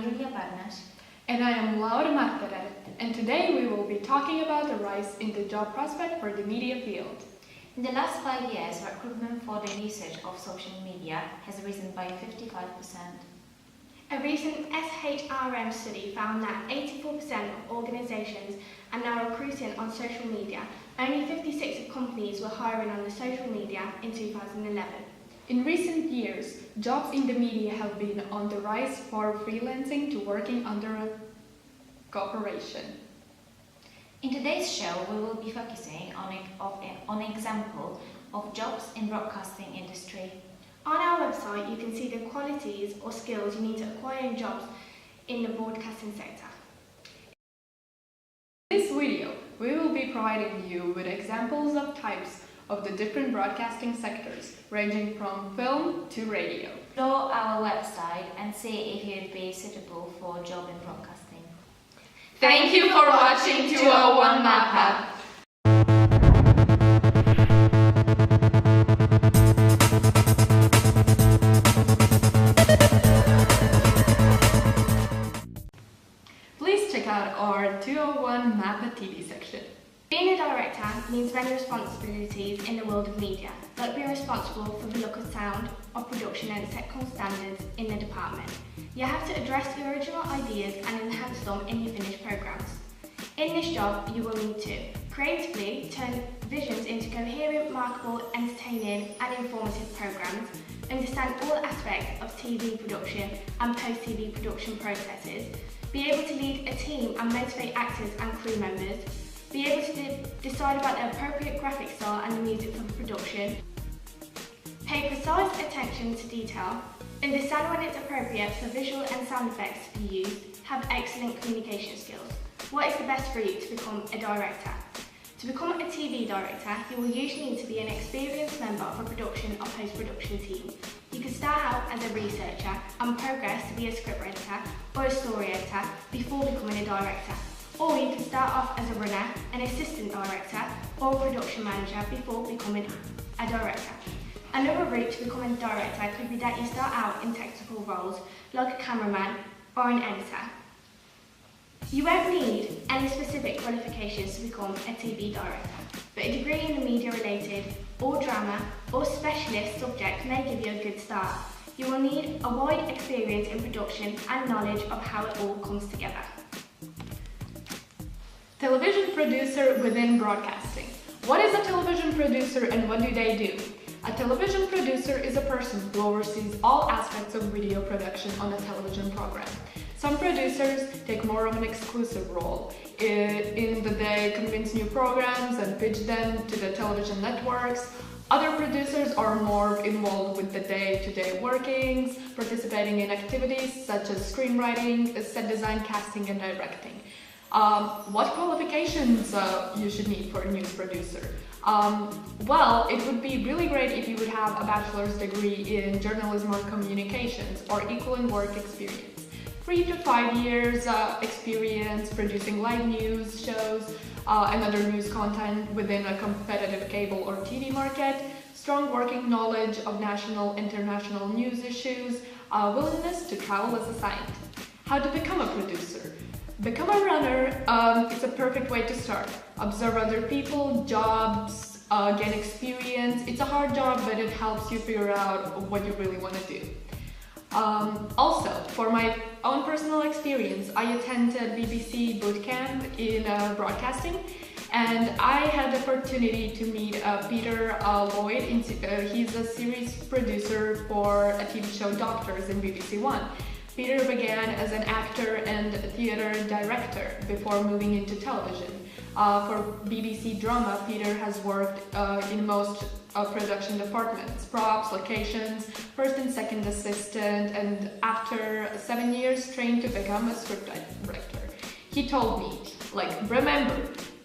Julia Barnas. And I am Laura Marterer, and today we will be talking about the rise in the job prospect for the media field. In the last 5 years, recruitment for the usage of social media has risen by 55%. A recent SHRM study found that 84% of organisations are now recruiting on social media. Only 56 companies were hiring on the social media in 2011. In recent years, jobs in the media have been on the rise for freelancing to working under a corporation. In today's show, we will be focusing on an example of jobs in broadcasting industry. On our website, you can see the qualities or skills you need to acquire in jobs in the broadcasting sector. In this video, we will be providing you with examples of types of the different broadcasting sectors, ranging from film to radio. Explore our website and see if you'd be suitable for a job in broadcasting. Thank you for watching 201 MAPA. Please check out our 201 MAPA TV section. Being a director means many responsibilities in the world of media, like being responsible for the look of sound, of production and setcom standards in the department. You have to address the original ideas and enhance them in your finished programs. In this job, you will need to creatively turn visions into coherent, marketable, entertaining and informative programs, understand all aspects of TV production and post-TV production processes, be able to lead a team and motivate actors and crew members, be able to decide about the appropriate graphic style and the music for the production, pay precise attention to detail, understand when it's appropriate for visual and sound effects to be used, have excellent communication skills. What is the best route to become a director? To become a TV director, you will usually need to be an experienced member of a production or post-production team. You can start out as a researcher and progress to be a scriptwriter or a story editor before becoming a director. Or you can start off as a runner, an assistant director or a production manager before becoming a director. Another route to becoming a director could be that you start out in technical roles like a cameraman or an editor. You won't need any specific qualifications to become a TV director, but a degree in the media related or drama or specialist subject may give you a good start. You will need a wide experience in production and knowledge of how it all comes together. Television producer within broadcasting. What is a television producer and what do they do? A television producer is a person who oversees all aspects of video production on a television program. Some producers take more of an exclusive role in that they convince new programs and pitch them to the television networks. Other producers are more involved with the day-to-day workings, participating in activities such as screenwriting, set design, casting and directing. What qualifications you should need for a news producer? Well, it would be really great if you would have a bachelor's degree in journalism or communications or equivalent work experience. 3 to 5 years experience producing live news shows and other news content within a competitive cable or TV market, strong working knowledge of national, international news issues, willingness to travel as assigned. How to become a producer? Become a runner, it's a perfect way to start. Observe other people, jobs, gain experience. It's a hard job, but it helps you figure out what you really want to do. Also, for my own personal experience, I attended BBC bootcamp in broadcasting, and I had the opportunity to meet Peter Lloyd. He's a series producer for a TV show Doctors in BBC One. Peter began as an actor and theatre director before moving into television. For BBC drama, Peter has worked in most production departments, props, locations, first and second assistant, and after 7 years trained to become a script director. He told me, remember,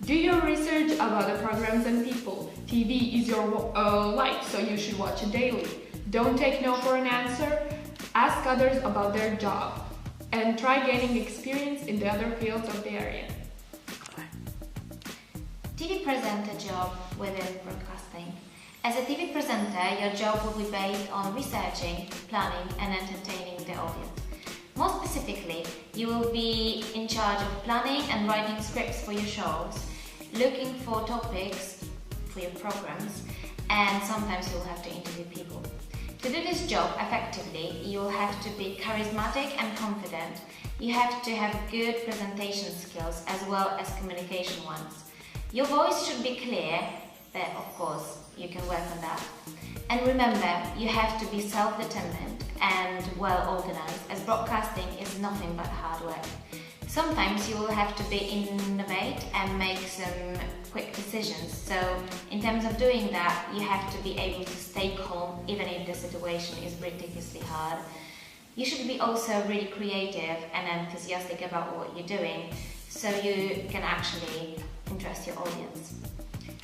do your research about the programs and people. TV is your life, so you should watch it daily. Don't take no for an answer. Ask others about their job and try gaining experience in the other fields of the area. TV presenter job within broadcasting. As a TV presenter, your job will be based on researching, planning and entertaining the audience. More specifically, you will be in charge of planning and writing scripts for your shows, looking for topics for your programs, and sometimes you'll have to interview people. To do this job effectively, you'll have to be charismatic and confident. You have to have good presentation skills as well as communication ones. Your voice should be clear, but of course you can work on that. And remember, you have to be self-determined and well organized, as broadcasting is nothing but hard work. Sometimes you will have to be innovate and make some quick decisions. So in terms of doing that, you have to be able to stay calm even if the situation is ridiculously hard. You should be also really creative and enthusiastic about what you're doing, so you can actually interest your audience.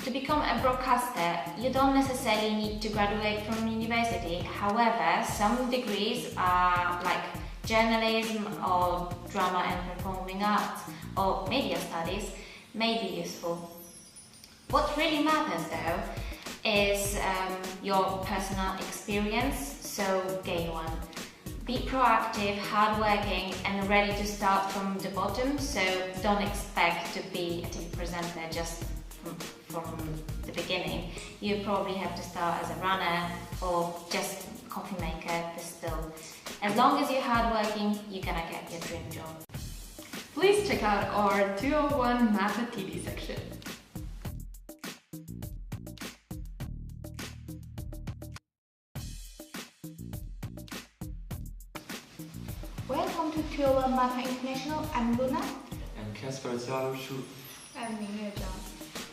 To become a broadcaster, you don't necessarily need to graduate from university. However, some degrees are like journalism or drama and performing arts or media studies may be useful. What really matters though is your personal experience, so gain one. Be proactive, hardworking and ready to start from the bottom, so don't expect to be a TV presenter just from the beginning. You probably have to start as a runner or just coffee maker, but still. As long as you're hardworking, you're gonna get your dream job. Please check out our 201 Math at TV section. Welcome to 201 Mata International. I'm Luna. And Casper Jiao Shu. I'm Mingyue Zhang.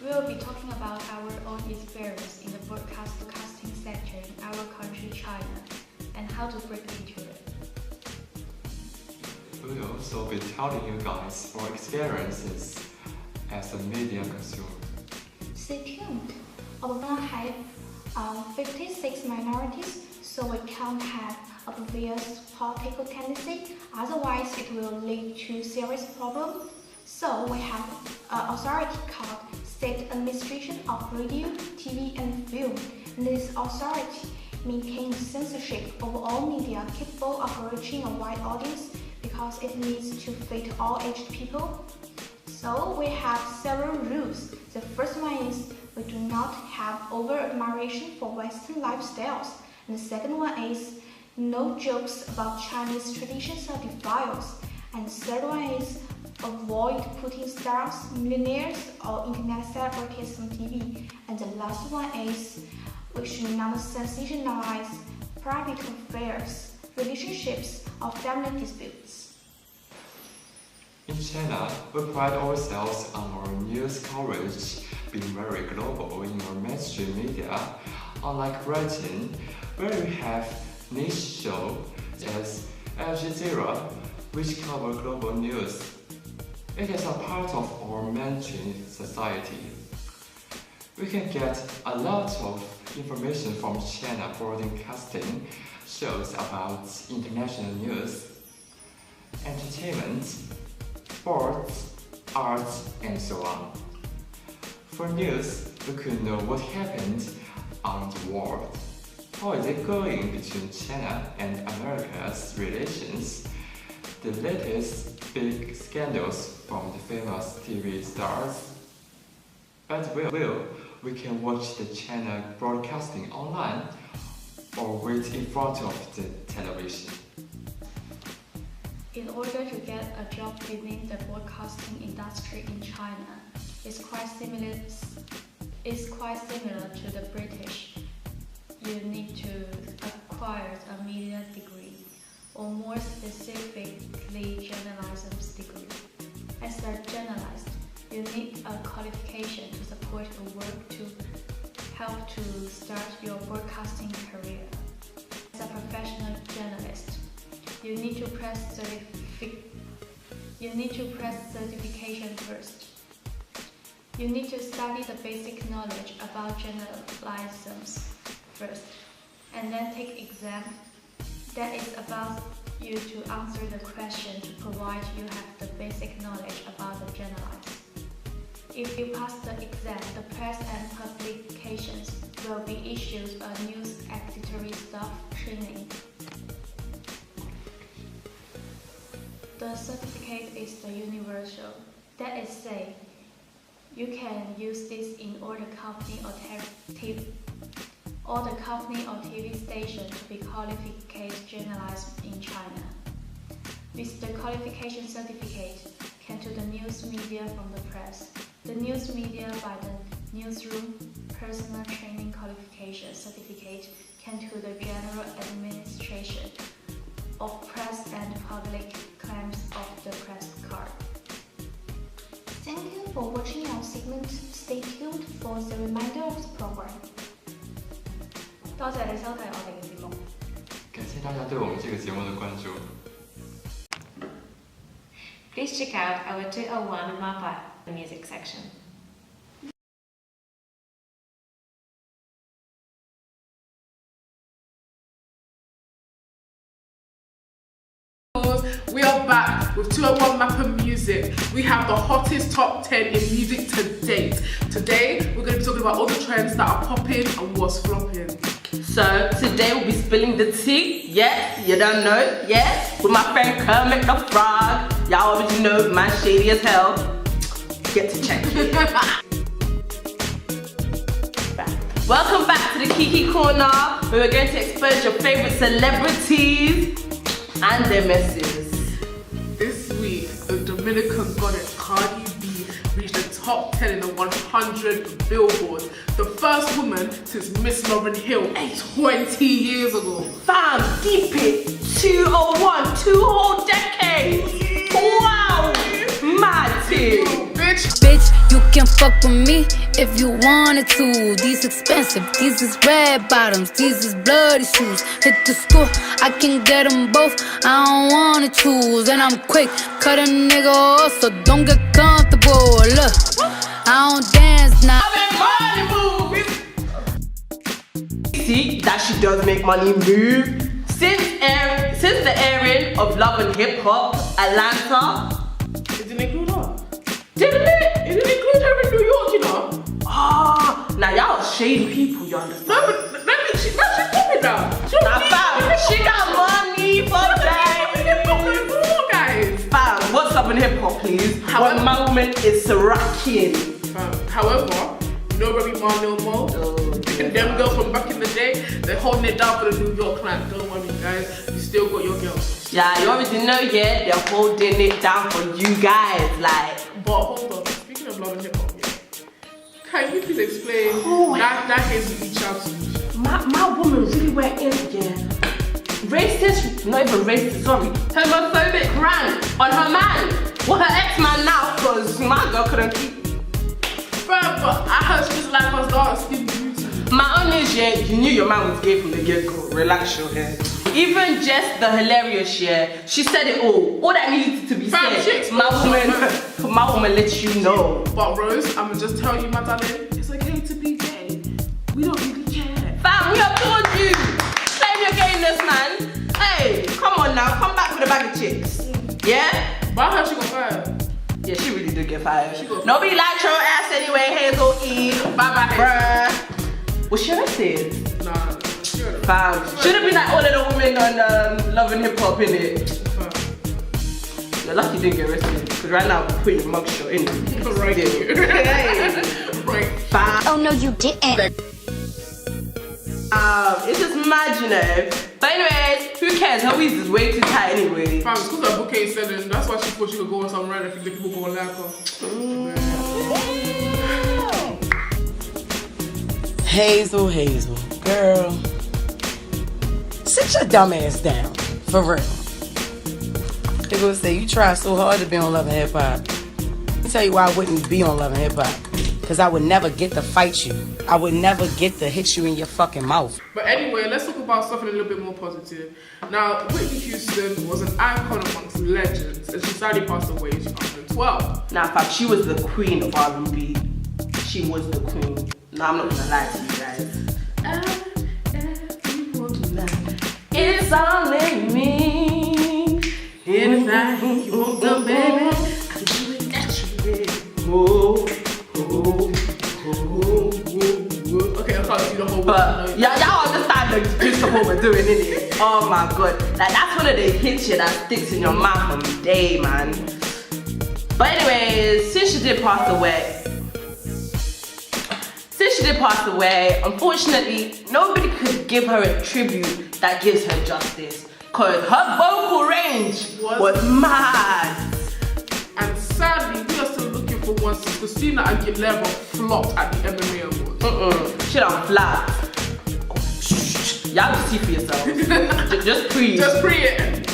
We will be talking about our own experience in the broadcasting sector in our country, China, and how to break into it. We will also be telling you guys our experiences as a media consumer. Stay tuned. Although we have 56 minorities, so we can't have obvious political tendency, otherwise it will lead to serious problems. So we have an authority called State Administration of Radio, TV and Film. And this authority maintains censorship of all media capable of reaching a wide audience because it needs to fit all aged people. So we have several rules. The first one is we do not have over-admiration for Western lifestyles. And the second one is no jokes about Chinese traditions or defiles. And the third one is avoid putting stars, millionaires or internet celebrities on TV. And the last one is we should not sensationalize private affairs, relationships or family disputes. In China, we pride ourselves on our news coverage being very global in our mainstream media, unlike Britain, where we have niche shows as Al Jazeera, which cover global news. It is a part of our mainstream society. We can get a lot of information from China broadcasting shows about international news, entertainment, sports, arts, and so on. For news, we could know what happened on the world. How is it going between China and America's relations? The latest big scandals from the famous TV stars. As well, we can watch the China broadcasting online or wait in front of the television. In order to get a job within the broadcasting industry in China, it's quite similar to the British. You need to acquire a media degree, or more specifically journalism degree. As a journalist, you need a qualification to support your work to help to start your broadcasting career. As a professional journalist, you need to press certification first. You need to study the basic knowledge about journalism first, and then take exam that is about you to answer the question to provide you have the basic knowledge about the journalism. If you pass the exam, the press and publications will be issued a news editorial staff training. The certificate is the universal. That is say, you can use this in all the company or TV station to be qualified journalists in China. With the qualification certificate, can to the news media from the press. The news media by the newsroom personal training qualification certificate can to the general administration of press and public claims of the press card. Thank you for watching our segment. Stay tuned for the remainder of the program. 多謝你收睇我哋嘅節目。感謝大家對我們這個節目的關注。Please check out our 201 MAPA music section. We are back with 201 MAPA Music. We have the hottest top 10 in music to date. Today, we're going to be talking about all the trends that are popping and what's flopping. So, today we'll be spilling the tea. Yeah, you don't know. Yeah, with my friend Kermit the Frog. Y'all already know, man, shady as hell. Get to check it. Welcome back to the Kiki Corner, where we're going to expose your favorite celebrities and their messes. This week, the Dominican goddess Cardi B reached the top 10 in the 100 Billboard. The first woman since Miss Lauryn Hill 20 years ago. Fam, deep it. 201, 2 whole decades. Wow, mad thing. Bitch, you can fuck with me if you wanted to. These expensive, these is red bottoms, these is bloody shoes. Hit the school, I can get them both, I don't wanna choose. And I'm quick, cut a nigga off, so don't get comfortable. Look, I don't dance now. See that she does make money move. Since the airing of Love and Hip Hop, Atlanta. It didn't include her. Didn't it? It didn't include her in New York, you know. Ah, now y'all are shady people, you understand? No, but she's popping now. Now, fam, she got money for guys. Fam, what's up in hip hop, please? However, One moment is rocking. However, you know Remy Ma no more. And them girls from back in the day, they're holding it down for the New York clan. Don't worry, guys. You still got your girls. Yeah, you already know, yeah, they're holding it down for you guys, like. But hold on, speaking of Love and Hip Hop, yeah. Can you please explain that Hazel Beach chance? My woman really went in, yeah. Racist, not even racist, sorry. Homophobic rant on her man. Well, her ex-man now, because my girl couldn't keep. But I heard she was like us dark skin beauty. My own is, yeah, you knew your man was gay from the get-go. Relax your head. Even just the hilarious, yeah, she said it all. All that needed to be said. My woman let you know. But Rose, I'ma just tell you, my darling, it's okay to be gay. We don't really care. Fam, we applaud you. Claim your gayness, man. Hey, come on now, come back with a bag of chicks. Yeah? But I heard she got fired. Yeah, she really did get fired. She got Nobody liked her ass anyway, Hazel E. Bye-bye, Bruh. Was she arrested? Nah. Fam. Should have been like all of the women on Love and Hip Hop, innit? You're lucky you didn't get arrested, because right now we're putting a mugshot in it. Right here. Right. Fam. Oh no, you didn't. It's just mad, you know. But anyways, who cares? Her weeds is way too tight anyway. Fam, it's because her bouquet is selling. That's why she thought she could go on some ride if the people go like her. Hazel, girl, sit your dumb ass down, for real. They gonna say you try so hard to be on Love and Hip Hop. Let me tell you why I wouldn't be on Love and Hip Hop. Because I would never get to fight you. I would never get to hit you in your fucking mouth. But anyway, let's talk about something a little bit more positive. Now, Whitney Houston was an icon amongst legends, and she sadly passed away in 2012. Nah, fam, she was the queen of R&B. She was the queen. Nah, I'm not gonna lie to you guys. It's all in me. Anything you want done, baby, I can do it naturally. Okay, I can't do the whole But y'all understand the gist of what we're doing, innit? Oh my god. Like that's one of the hits that sticks in your mouth from day, man. But anyways, since she did pass away, unfortunately, nobody could give her a tribute that gives her justice. Cause her vocal range was mad. And sadly, we are still looking for one since Christina Aguilera flopped at the MMA Awards. She done flat. Y'all can see for yourselves. Just pre. Just pre it.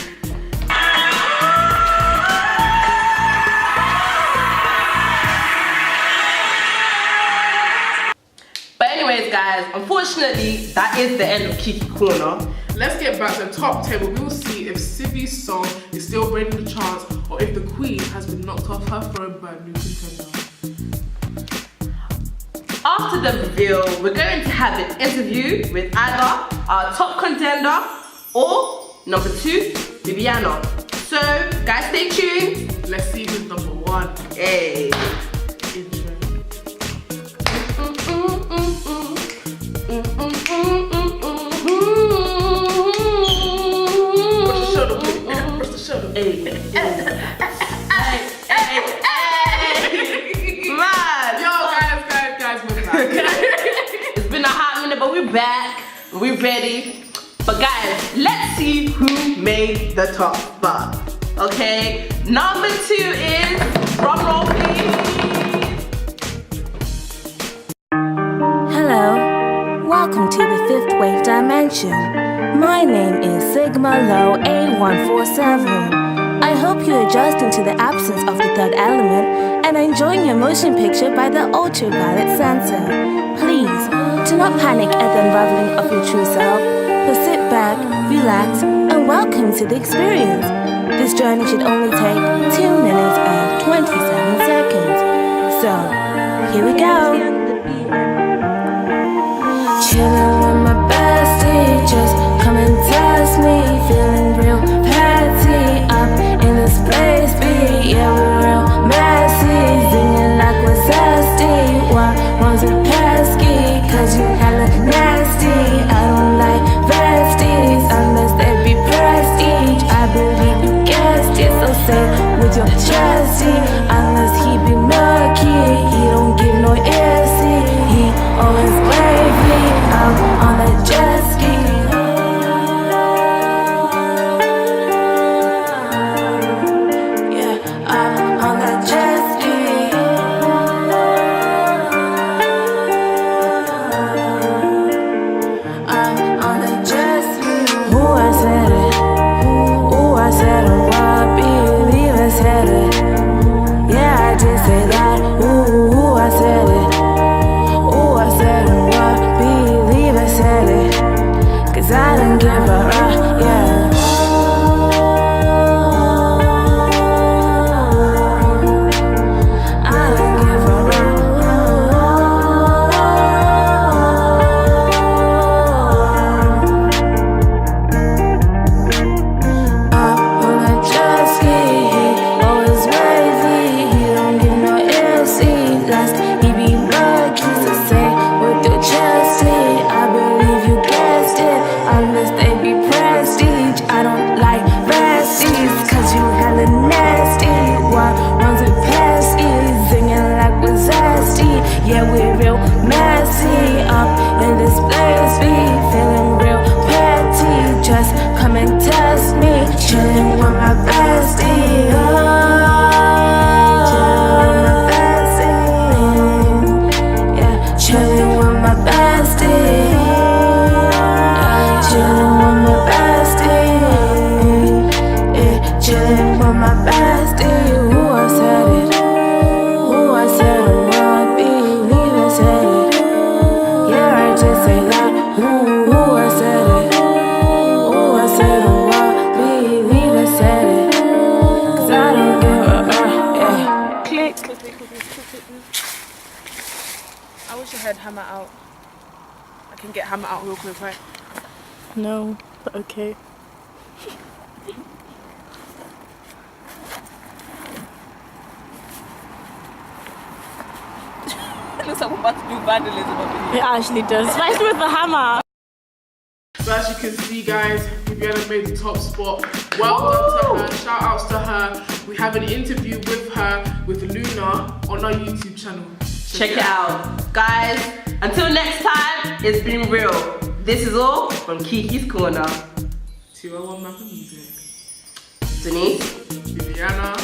But anyways, guys, unfortunately, that is the end of Kiki Corner. Let's get back to the top 10 where we will see if Sivi's song is still reigning the charts or if the Queen has been knocked off her throne by a new contender. After the reveal, we're going to have an interview with either our top contender or number 2, Viviana. So, guys, stay tuned. Let's see who's number 1. Hey. Intro. What's the shoulder? Hey. Man. Yo, guys, we're back. It's been a hot minute, but we're back. We're ready. But guys, let's see who made the top spot. Okay, number 2 is, drum roll please. Hello, welcome to the 5th wave dimension. My name is Sigma Low A147. I hope you're adjusting to the absence of the 3rd element and enjoying your motion picture by the ultraviolet sensor. Please, do not panic at the unraveling of your true self, but sit back, relax, and welcome to the experience. This journey should only take 2 minutes and 27 seconds. So, here we go. Chillin' with my bestie, just come and test me. Feeling real petty up in this place, yeah, we're real messy. Singing like we're zesty. Why one's a pesky? Cause you hella nasty. I don't like besties unless they be prestige. I believe you guessed it, so say with your chesty. Unless he be murky, he don't give no earsy. He always wavy out on the jet ski. Yeah, out on the jet ski. Out on the jet ski. Who I said it? Who I said it? What believe I said it? Yeah, I did say that. Ooh, I said it. Ooh, I said it. What believe I said it? Cause I don't give a yeah. I don't give a Up on a jet ski, he always wavy. He don't give no earsy. Last he be murky, so say with your chesty. I believe you guessed it, unless they be prestige. I don't like besties, cause you hella nasty. Why runs it past ease, singing like we're zesty. Yeah, we're real messy up in this place. We feeling real petty, just come and test me. Chillin' with my bestie. Yeah, chillin' with my bestie. Chillin' with my bestie. Yeah, chillin' with my bestie. Who I said it? Who I said it? What believe I said it? Yeah, I just say that. Who I said it? Who I said it? What believe I said it? Cause I don't give a yeah. Click. I wish I had Hammer out. I can get Hammer out real quick, right? No, but okay. Looks like we're about to do vandalism over here. It actually does, especially with the hammer. So So as you can see, guys, Viviana made the top spot. Well done to her. Shout outs to her. We have an interview with her, with Luna, on our YouTube channel. Check it out. Guys, until next time, it's been real. This is all from Kiki's Corner. 201 Mapper Music. Denise. Viviana.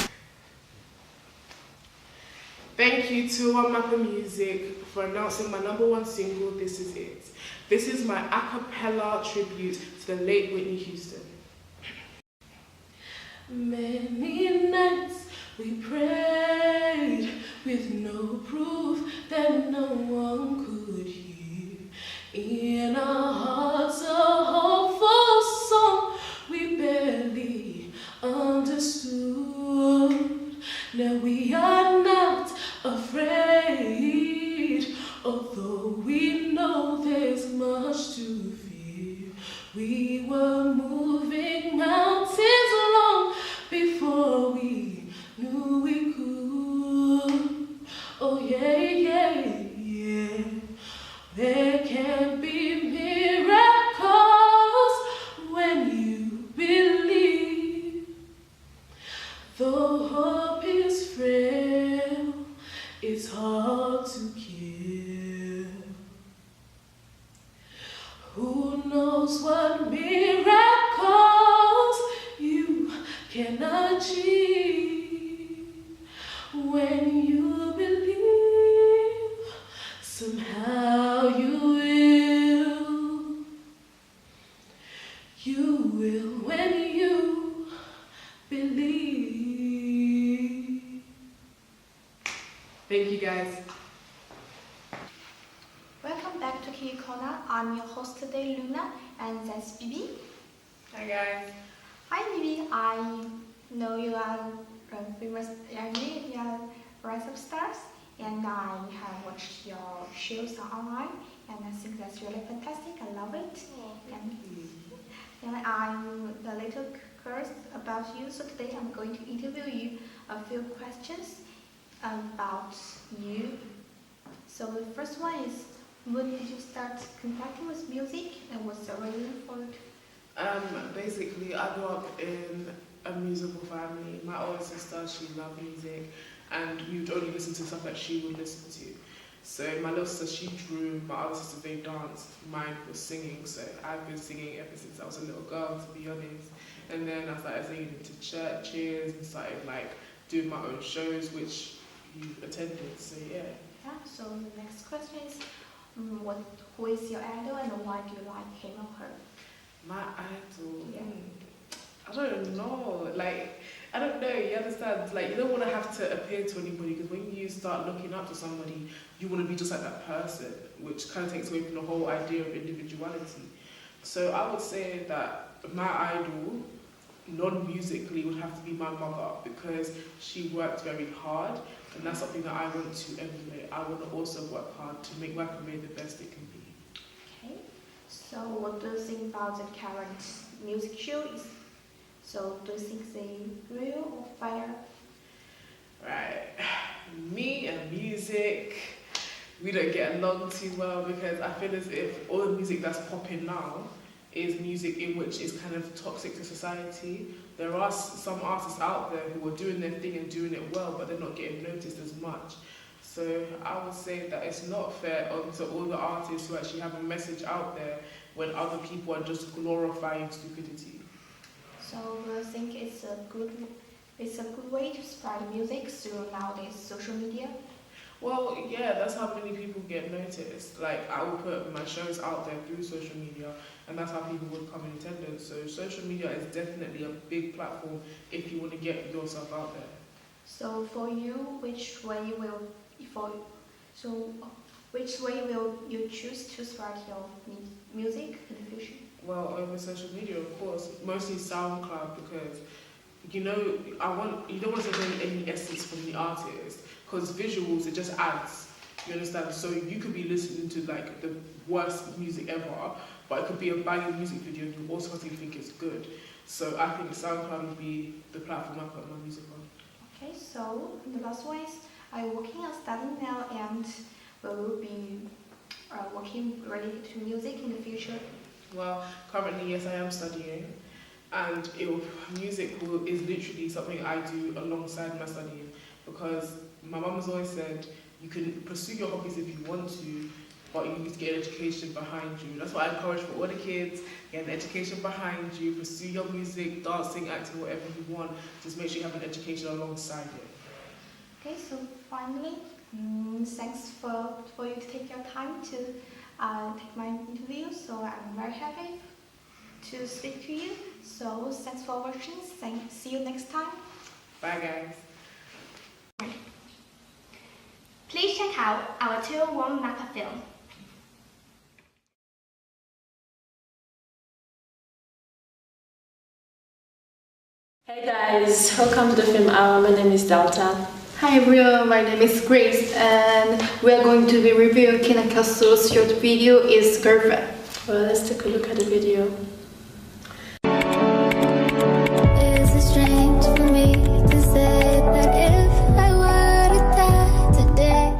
Thank you to 201 Mapper Music for announcing my #1 single, This Is It. This is my a cappella tribute to the late Whitney Houston. Many nights we prayed with no proof that no one could hear. In our hearts a hopeful song we barely understood. Now we are not afraid, although we know there's much to fear. We were moving mountains long before we knew we could. Oh yeah, yeah, yeah. There can be miracles when you believe. Though hope is frail, it's hard to kill. Who knows what miracles you can achieve when you believe, somehow you will. You will when you believe. Thank you, guys. Welcome back to Kiki Corner. I'm your host today, Luna, and that's Bibi. Hi, guys. Hi, Bibi. I know you are famous, you are Rise of Stars, and I have watched your shows online, and I think that's really fantastic. I love it. And I'm a little curious about you, so today I'm going to interview you a few questions about you. So the first one is, when did you start contacting with music, and what's the reason for it? Basically, I grew up in a musical family. My older sister, she loved music, and we would only listen to stuff that she would listen to. So my little sister, she drew, my other sister, they danced, mine was singing. So I've been singing ever since I was a little girl, to be honest. And then I started singing into churches and started like doing my own shows, which you attended. So yeah. Yeah. So the next question is, who is your idol, and why do you like him or her? My idol. Yeah. I don't know. Like, I don't know. You understand? Like, you don't want to have to appear to anybody, because when you start looking up to somebody, you want to be just like that person, which kind of takes away from the whole idea of individuality. So I would say that my idol, non-musically, would have to be my mother, because she worked very hard, and that's something that I want to emulate. I want to also work hard to make my career the best it can be. Okay. So what do you think about the current music shows? So do you think they real or fire? Right. Me and music, we don't get along too well, because I feel as if all the music that's popping now is music in which is kind of toxic to society. There are some artists out there who are doing their thing and doing it well, but they're not getting noticed as much. So I would say that it's not fair to all the artists who actually have a message out there when other people are just glorifying stupidity. So do you think it's a good way to spread music through nowadays social media? Well, yeah, that's how many people get noticed. Like, I will put my shows out there through social media, and that's how people would come in attendance. So social media is definitely a big platform if you want to get yourself out there. So for you, which way will you choose to spread your music in the future? Well, over social media, of course, mostly SoundCloud, because you don't want to take any essence from the artist, because visuals, it just adds. You understand? So you could be listening to like the worst music ever, but it could be a banging music video and you automatically think it's good. So I think SoundCloud would be the platform I put my music on. Okay, so the last one is, are you working or studying now, and will you be working related to music in the future? Well, currently, yes, I am studying, and music is literally something I do alongside my studying, because my mum has always said you can pursue your hobbies if you want to, but you need to get an education behind you. That's what I encourage for all the kids: get an education behind you, pursue your music, dancing, acting, whatever you want. Just make sure you have an education alongside it. Okay, so finally, thanks for you to take your time to take my interview. So I'm very happy to speak to you. So thanks for watching. See you next time. Bye, guys. Please check out our 201 Mappa film. Hey guys, welcome to the film hour. My name is Delta. Hi everyone, my name is Grace and we are going to be reviewing Kina Castle's short video Is Girlfriend. Well, let's take a look at the video. Is it strange for me to say that if I were to die today?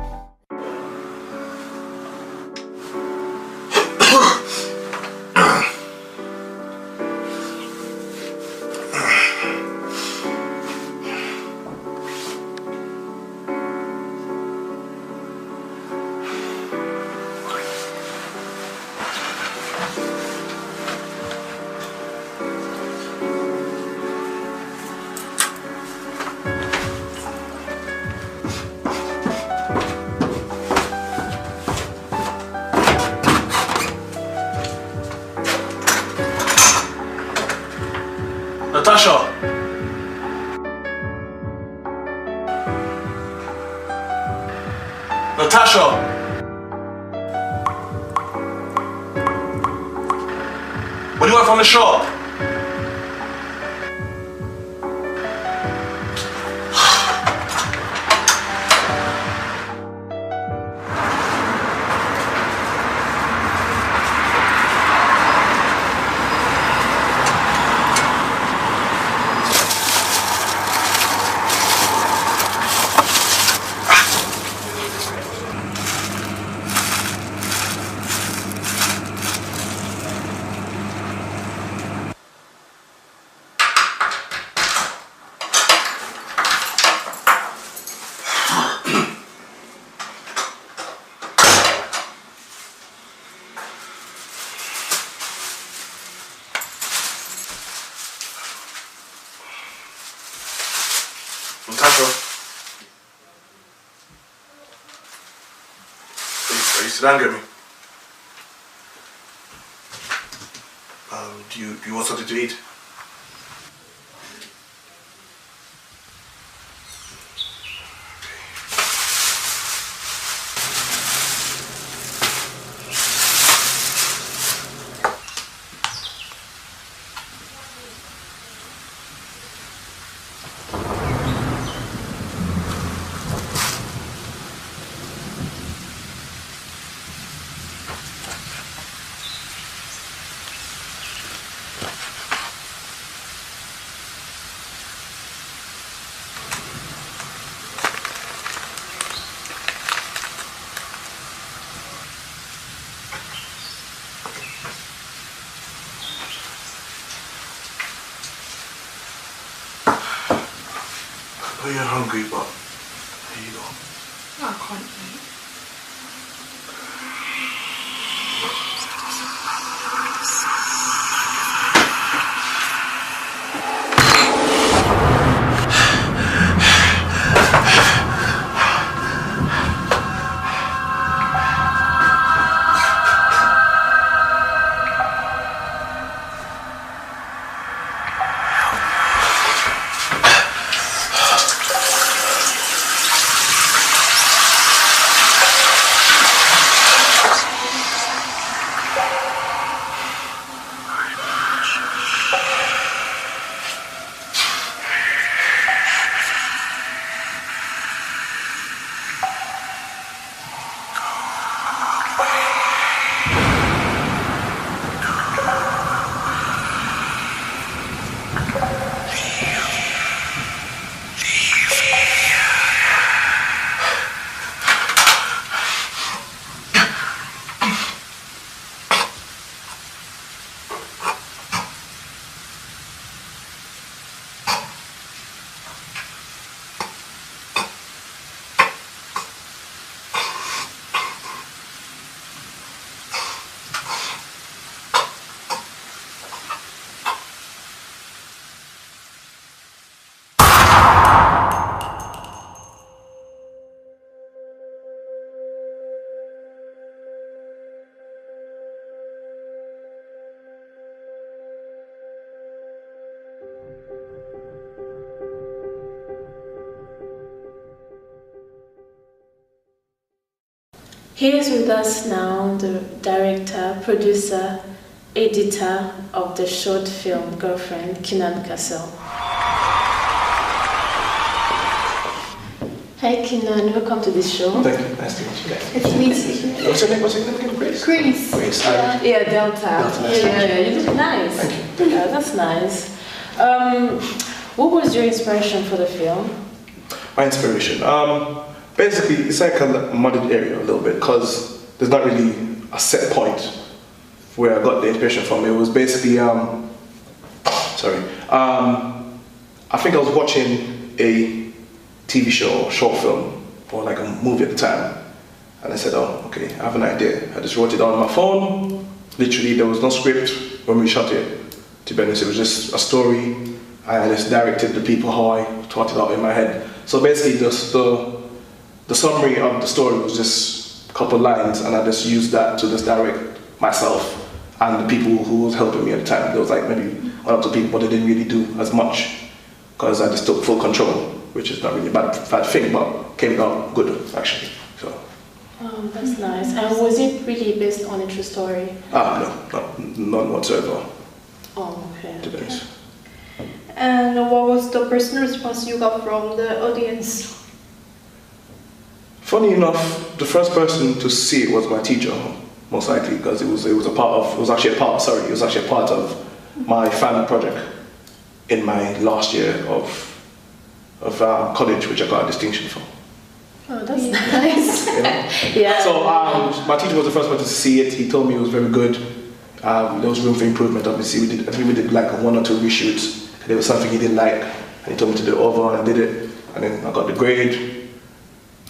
Natasha! Natasha! What do you want from the shop? Natasha? Are you still angry at me? Do you want something to eat? I know you're hungry, but here you go. I can't eat. Here is with us now the director, producer, editor of the short film Girlfriend, Keenan Castle. Hi Keenan, welcome to this show. Thank you, nice to meet you guys. It's me. What's your name again? Grace? Grace. Grace. Yeah, Delta. Delta, nice to meet Yeah, you look nice. Thank you. Yeah, that's nice. What was your inspiration for the film? My inspiration? Basically, it's like a muddled area a little bit because there's not really a set point where I got the inspiration from. It was basically, I think I was watching a TV show, short film, or like a movie at the time. And I said, oh, okay, I have an idea. I just wrote it on my phone. Literally, there was no script when we shot it. To be honest, it was just a story. I just directed the people how I thought it out in my head. So basically, the summary of the story was just a couple lines, and I just used that to just direct myself and the people who was helping me at the time. There was like maybe one or two people, but they didn't really do as much because I just took full control, which is not really a bad thing, but came out good actually. So. Oh, that's nice. And was it really based on a true story? No, none whatsoever. Oh, okay. To be honest. And what was the personal response you got from the audience? Funny enough, the first person to see it was my teacher, most likely, because it was actually a part of my final project in my last year of college, which I got a distinction for. Oh, that's nice. Yeah. So my teacher was the first person to see it. He told me it was very good. There was room for improvement. Obviously, I think we did like 1 or 2 reshoots. And there was something he didn't like, and he told me to do it over, and I did it. And then I got the grade.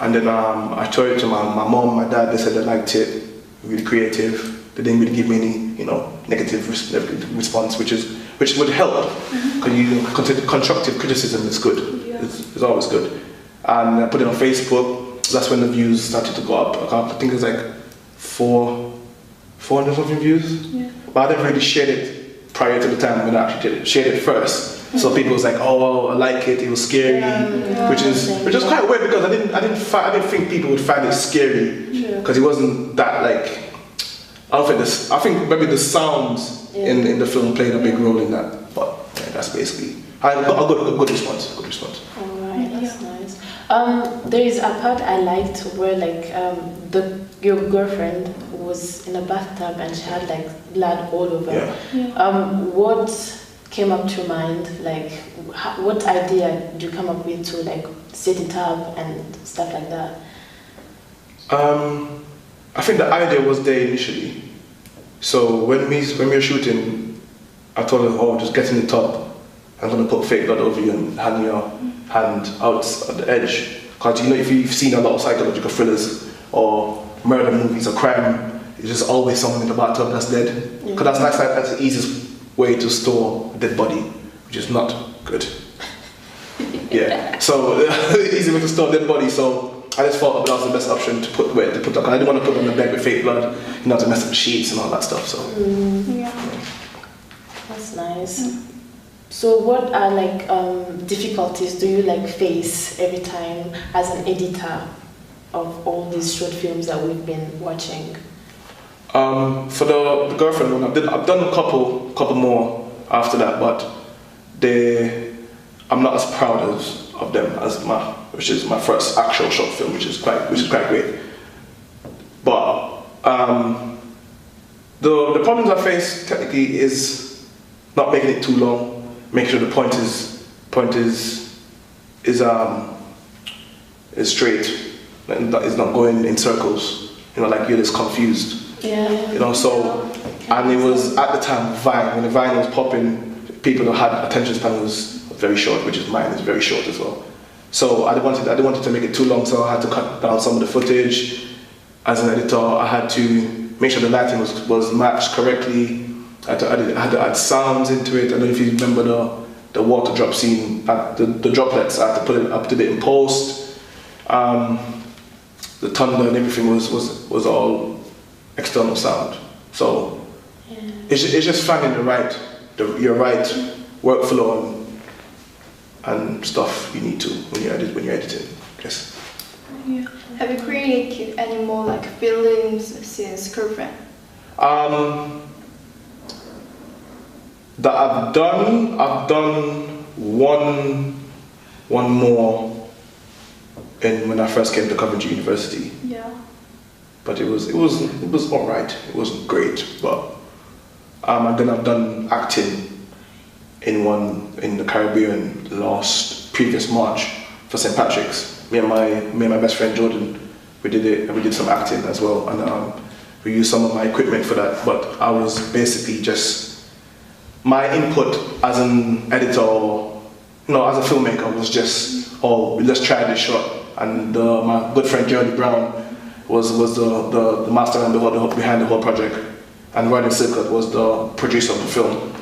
And then I showed it to my mom, my dad. They said they liked it. Really creative. They didn't really give me any, negative response, which would help. Because constructive criticism is good. Yeah. It's always good. And I put it on Facebook. That's when the views started to go up. I think it was like 400 something views. Yeah. But I didn't really share it prior to the time when I actually did it. Shared it first. So people was like, "Oh, I like it. It was scary," which is quite weird because I didn't think people would find it scary because it wasn't that like. I think maybe the sounds in the film played a big role in that. But yeah, that's basically. I got a good response. Good response. Alright, that's nice. There is a part I liked where like your girlfriend was in a bathtub and she had like blood all over. What came up to your mind? Like, what idea did you come up with to like set it up and stuff like that? I think the idea was there initially. So when we were shooting, I told her, "Oh, just get in the tub. I'm gonna put fake blood over you and hang your hand out at the edge." Because if you've seen a lot of psychological thrillers or murder movies or crime, it's just always someone in the bathtub that's dead. Because that's the easiest way to store a dead body, which is not good. Yeah. So easy way to store a dead body. So I just thought that was the best option to put. I didn't want to put on the bed with fake blood, to mess up the sheets and all that stuff. So. That's nice. So what are like difficulties do you like face every time as an editor of all these short films that we've been watching? For the girlfriend one, I've done a couple more after that, but I'm not as proud of them as which is my first actual short film, which is quite great. But the problems I face technically is not making it too long, making sure the point is straight, and it's not going in circles. Like you're just confused. Yeah. So, and it was at the time Vine, when the Vine was popping, people who had attention span was very short, which is mine is very short as well. So I didn't want to make it too long, so I had to cut down some of the footage. As an editor, I had to make sure the lighting was matched correctly. I had to add sounds into it. I don't know if you remember the water drop scene, the droplets. I had to put it up to bit in post. The thunder and everything was all external sound. So it's just finding your right workflow and stuff you need to when you're editing. I guess. Yeah. Have you created any more like films since Girlfriend? That I've done one more when I first came to Coventry University. Yeah. But it was alright. It wasn't great, but and then I've done acting in the Caribbean previous March for St. Patrick's. Me and my best friend Jordan, we did it, and we did some acting as well, and we used some of my equipment for that. But I was basically just my input as an editor, as a filmmaker was just, let's try this shot. And my good friend Jeremy Brown was the mastermind behind the whole project, and Rodney Silcott was the producer of the film.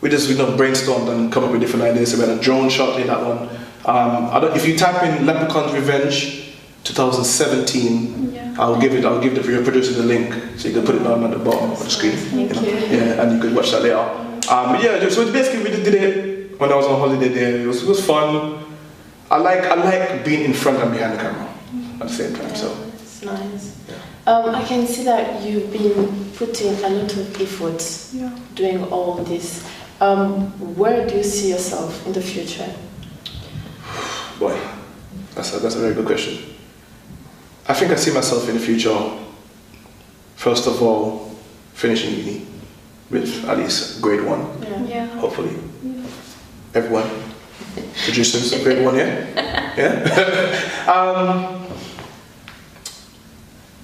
We just brainstormed and come up with different ideas. So we had a drone shot in that one. If you type in Leprechaun's Revenge 2017, I'll give the producer the link so you can put it down at the bottom of the screen. Yeah, and you could watch that later. So basically we did it when I was on holiday there. It was fun. I like being in front and behind the camera at the same time. So it's nice. I can see that you've been putting a lot of effort doing all this. Where do you see yourself in the future? Boy, that's a very good question. I think I see myself in the future, first of all, finishing uni with at least grade 1, hopefully. Everyone, producers, grade 1, yeah?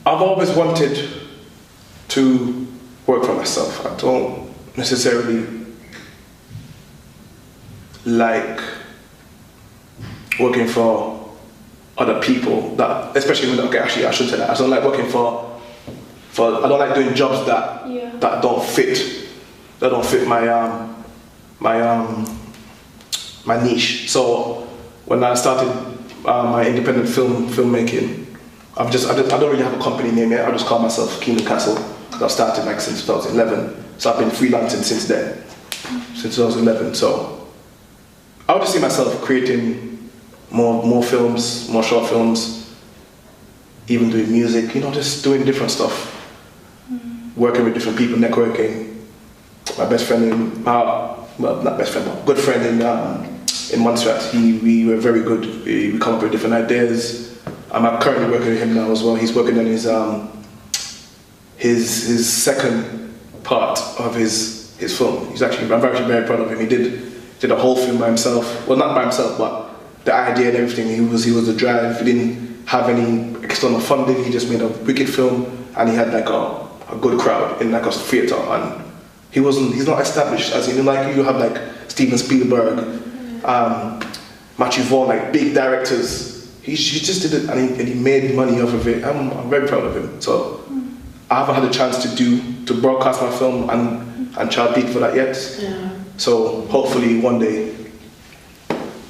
I've always wanted to work for myself. I don't necessarily like working for other people that, especially when, I shouldn't say that. I don't like working for I don't like doing jobs that don't fit my niche. So when I started my independent filmmaking, I don't really have a company name yet. I just call myself Kingdom Castle because I've started since 2011. So I've been freelancing since then, since 2011. So I would just see myself creating more films, more short films, even doing music, just doing different stuff. Working with different people, networking. My best friend, good friend in Montserrat, we were very good. We come up with different ideas. I'm currently working with him now as well. He's working on his second part of his film. I'm actually very proud of him. He did a whole film by himself. Well, not by himself, but the idea and everything. He was the drive. He didn't have any external funding. He just made a wicked film, and he had a good crowd in a theater. And he's not established as in you have Steven Spielberg, Matthew Vaughn, big directors. He just did it, and he made money off of it. I'm very proud of him. So I haven't had a chance to broadcast my film and charge people for that yet. Yeah. So hopefully one day.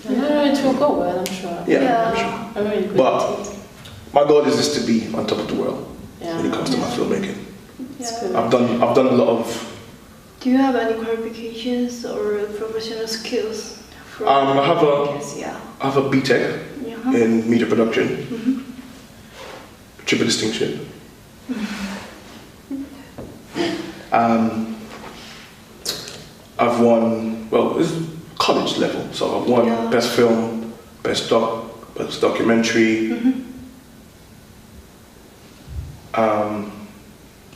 No, it will go well, I'm sure. Yeah. I'm sure. I'm very good but at it. my goal is just to be on top of the world when it comes to my filmmaking. I've done a lot of. Do you have any qualifications or professional skills? I have a BTEC in media production, triple distinction. I've won, it's college level, so I've won best film, best documentary.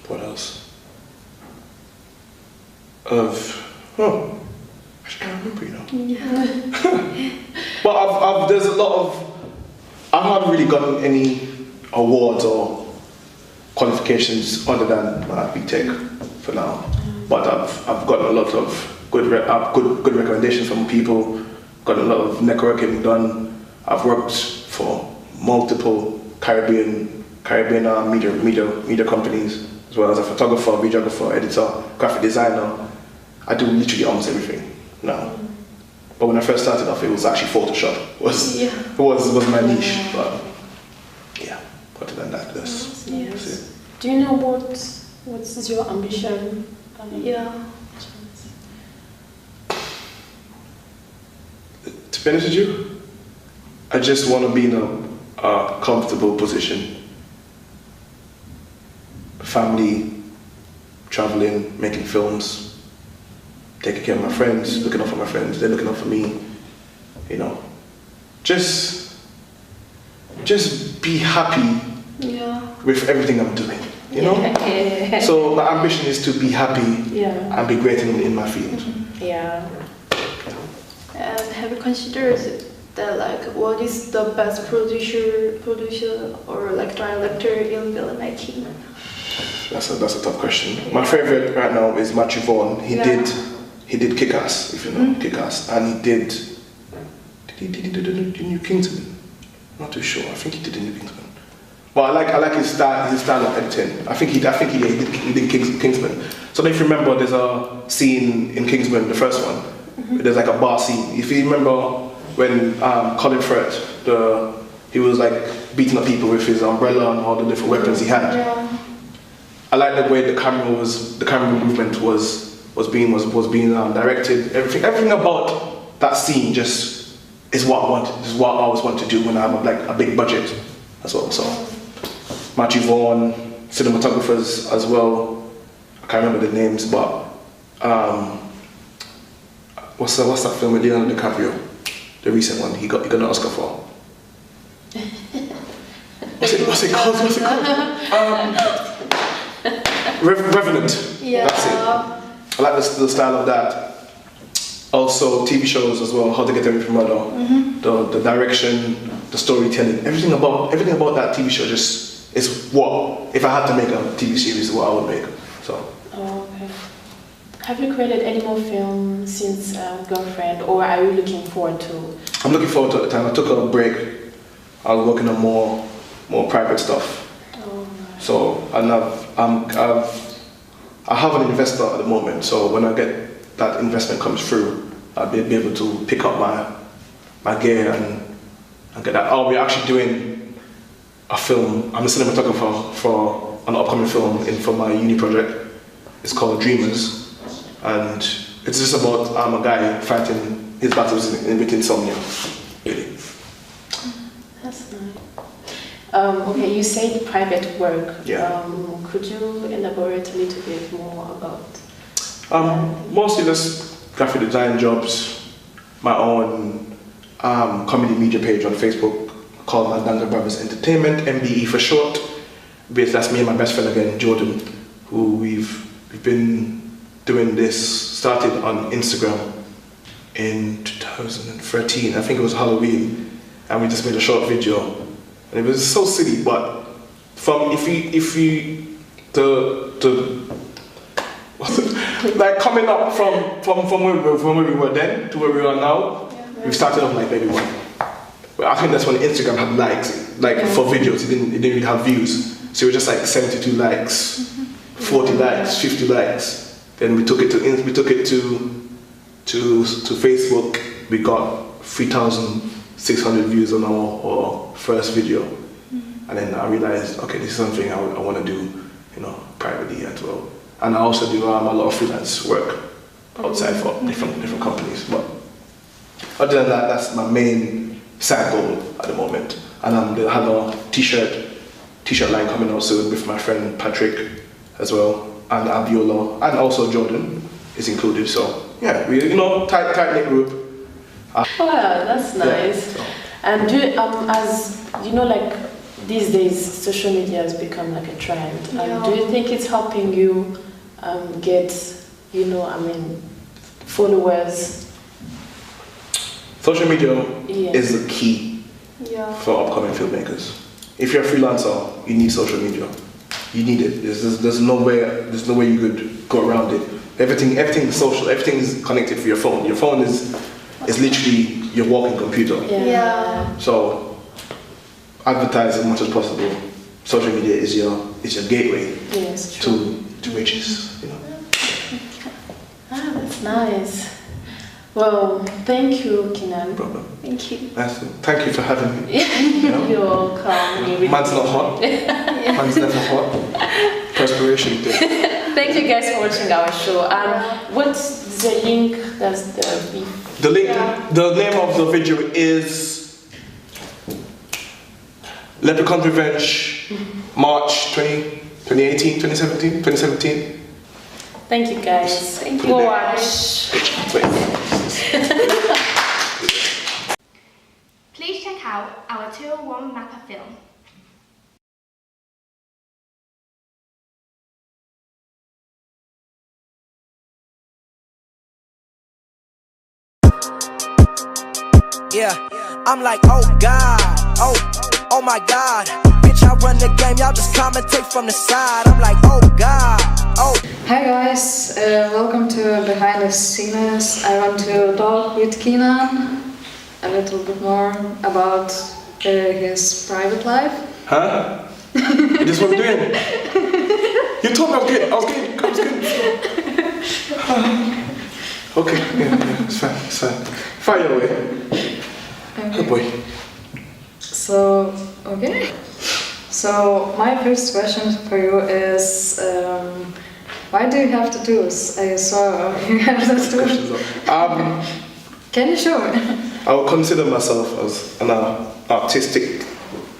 What else? I can't remember, But there's a lot of. I haven't really gotten any awards or qualifications other than my BTEC for now. But I've gotten a lot of good recommendations from people. Got a lot of networking done. I've worked for multiple Caribbean media companies, as well as a photographer, videographer, editor, graphic designer. I do literally almost everything now. But when I first started off, it was actually Photoshop. It was my niche. But yeah, other than that, that's it. Do you know what's your ambition? To be be honest with you, I just want to be in a comfortable position. Family, traveling, making films, taking care of my friends, looking out for my friends, they're looking out for me, you know. Just be happy with everything I'm doing, you know? So my ambition is to be happy and be great in my field. Yeah. And have you considered that, like, what is the best producer or like director in filmmaking? That's a tough question. My favorite right now is Matthew Vaughn. He did Kick-Ass, if you know Kick-Ass, and he did the New Kingsman? Not too sure. I think he did the New Kingsman. But I like his style of editing. I think he did Kingsman. So if you remember, there's a scene in Kingsman, the first one. There's like a bar scene. If you remember when Colin Firth, he was like beating up people with his umbrella and all the different weapons he had. I like the way the camera movement was being directed. Everything about that scene just is what I want. Is what I always want to do when I have like a big budget as well. So Matthew Vaughn, cinematographers as well. I can't remember the names, but what's that film with Leonardo DiCaprio? The recent one he got an Oscar for. What's it called? Revenant. Yeah. That's it. I like the style of that. Also TV shows as well, How to Get Away with Murder, the direction, the storytelling, everything about that TV show just is what, if I had to make a TV series, what I would make. So. Oh, okay. Have you created any more films since Girlfriend, or are you looking forward to? I'm looking forward to the time. I took a break. I was working on more private stuff. Oh. So I have an investor at the moment. So when I get that investment comes through, I'll be able to pick up my gear and get that. Oh, we're actually doing a film. I'm a cinematographer for an upcoming film for my uni project. It's called Dreamers, and it's just about a guy fighting his battles with insomnia, really. That's nice. Okay, you said private work. Yeah. Could you elaborate a little bit more about? Mostly just graphic design jobs, my own comedy media page on Facebook called Mandanga Brothers Entertainment, MBE for short. That's me and my best friend again, Jordan, who we've been doing this, started on Instagram in 2013. I think it was Halloween, and we just made a short video. And it was so silly, but like coming up from where we were then to where we are now, we started off like maybe one. But I think that's when Instagram had likes, for videos, it didn't really have views. So it was just like 72 likes, 40 likes, 50 likes. Then we took it to Facebook. We got 3,600 views on our first video, and then I realized, okay, this is something I want to do, privately as well. And I also do a lot of freelance work outside for different companies. But other than that, that's my main side goal at the moment. And I have a t-shirt line coming out soon with my friend Patrick as well, and Abiola, and also Jordan is included. So yeah, we tight knit group. Oh, that's nice. Yeah, so. And do as you know, like these days, social media has become like a trend. Do you think it's helping you get, followers? Social media is the key for upcoming filmmakers. If you're a freelancer, you need social media. You need it. There's no way you could go around it. Everything is social. Everything is connected to your phone. Your phone is literally your walking computer. So advertise as much as possible. Social media is your gateway to riches. That's nice. Well, thank you, Kinan. No problem. Thank you. Thank you for having me. You're welcome. Man's not hot. Man's never hot. Perspiration. Thank you guys for watching our show. What The link, that's the beef. The link, the name of the video is Leprechaun Revenge, March 2018, 2017. Thank you guys. Thank you. Go watch. Please check out our 201 Mappa film. Yeah, I'm like, oh God, oh my God. Bitch, I run the game, y'all just commentate from the side. I'm like, oh God, oh. Hi guys, welcome to Behind the Scenes. I want to talk with Keenan a little bit more about his private life. Huh? This is what I'm doing. You told me I was good. Okay, yeah, it's fine. Fire away. Okay. Oh boy. So, okay. So, my first question for you is, why do you have tattoos? I saw you have tattoos. Can you show me? I would consider myself as an artistic,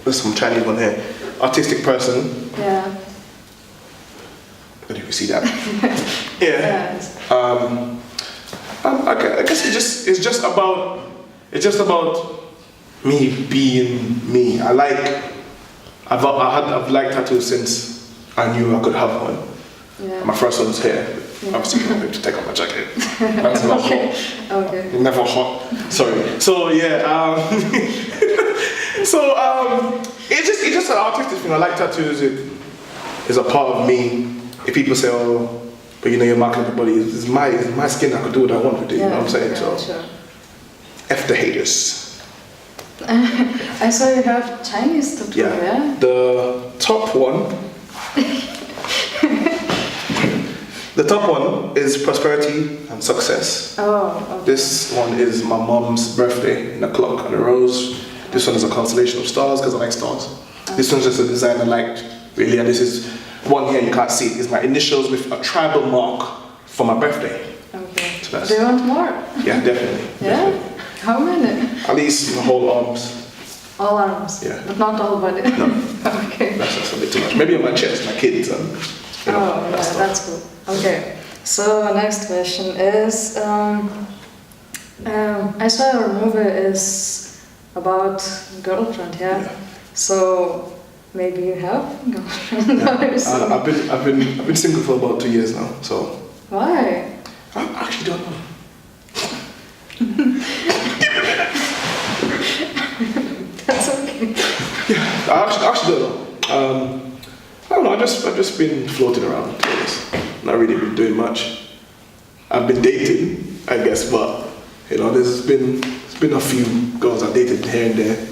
there's some Chinese one here, artistic person. Yeah. I don't even see that. Yeah. I guess it's just about me being me. I've liked tattoos since I knew I could have one. Yeah. My first one was here. Yeah. Obviously, I'm going to take off my jacket. That's not hot. Okay. Never hot. Sorry. So yeah. It's just an artistic thing. I like tattoos. It is a part of me. If people say, "Oh, but you know you're marking the body," it's my skin. I could do what I want with it. You know what I'm saying? Yeah, So, sure. F the haters. I saw you have Chinese tattoo, yeah? The top one. The top one is prosperity and success. Oh, okay. This one is my mom's birthday in a clock and a rose. This one is a constellation of stars because I like stars. This one's just a design I liked, really. And this is one here, you can't see it. It's my initials with a tribal mark for my birthday. Okay. So Do you want more? yeah, definitely. Yeah? How many? At least my whole arms. All arms? Yeah. But not all body? No. Okay. That's just a bit too much. Maybe on my chest, my kids. And, you know, Oh, yeah, that's cool. Okay. So next question is, I saw your movie is about girlfriend, yeah? So maybe you have girlfriend or something? I've been single for about 2 years now. So Why? I actually don't know. That's okay. Yeah, I actually don't know. I don't know. I've just been floating around. To be honest. Not really been doing much. I've been dating, I guess, but you know, there's been a few girls I've dated here and there,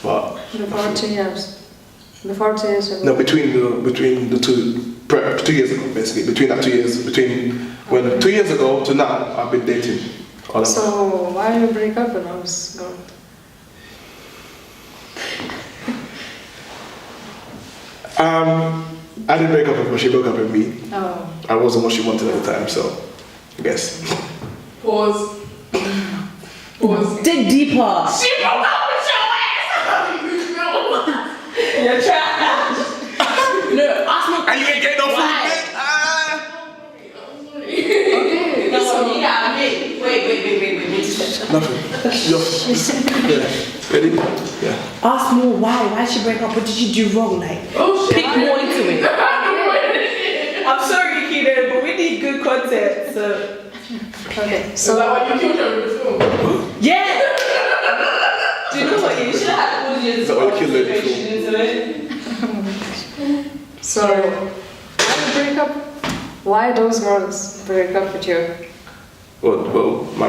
but Before 2 years. Before 2 years ago. no, between the two 2 years ago, basically. Between that 2 years, when 2 years ago to now, I've been dating. All of them. So why you break up with those girls? I didn't break up with her, she broke up with me. Oh. I wasn't what she wanted at the time, so I guess. Pause. Dig deeper. She broke up with your ass! You're trash. No, ask me. And you ain't getting no food, Why? Okay. No, you got me. Wait. Nothing. Yeah. Ready? Yeah. Ask me why. Why she break up? What did you do wrong? Like, Oh shit. pick more into it. I'm sorry, Keenan, but we need good content. So. Okay. So is that why you killed her in the film? Yeah. Do you know what? You should have all your Is that why you killed her in the film? into it. So why you break up? Why those girls break up with you? Well, my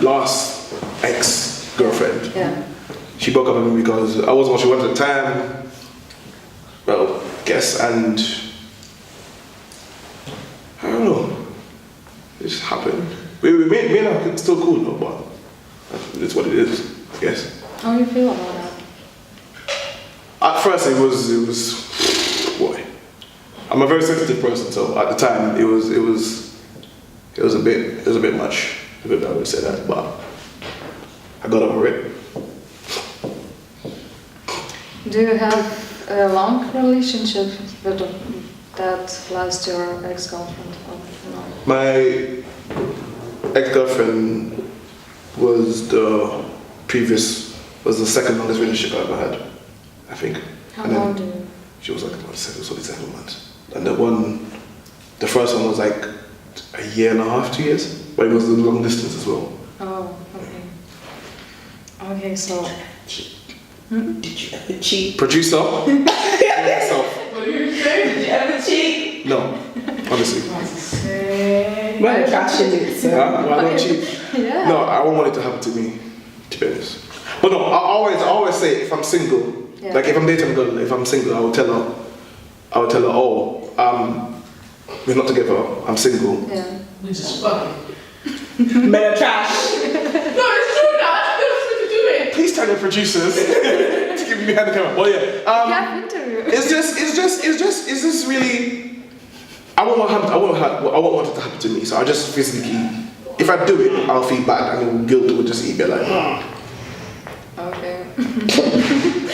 last ex-girlfriend, Yeah. she broke up with me because I wasn't what she wanted at the time. Well, guess, and I don't know. It just happened. Me and her are still cool though, but it's what it is, I guess. How do you feel about that? At first it was boy. I'm a very sensitive person, so at the time it was it was a bit much. A bit bad to say that, but I got over it. Do you have a long relationship with that last your ex-girlfriend? Or no? My ex-girlfriend was the second longest relationship I ever had, I think. How long do you? She was like about 7 months. And the first one was like a year and a half, 2 years. But it was the long distance as well. Oh, okay. Okay, so. Did you ever cheat? Producer? Myself. What do you say? Did you ever cheat? No, honestly. Well, catching it. So. Well, I don't cheat. Yeah. No, I won't want it to happen to me, to be honest. But no, I always say if I'm single, like if I'm dating a girl, if I'm single, I will tell her, oh, we're not together, I'm single. Yeah. We just fucking. Men are trash. No, it's true now. That's what to do it. Please tell the producers to give me behind the camera. Well, yeah. It's just really. I won't want it to happen to me. So I just physically, if I do it, I'll feel bad and guilt will just eat me like. Okay.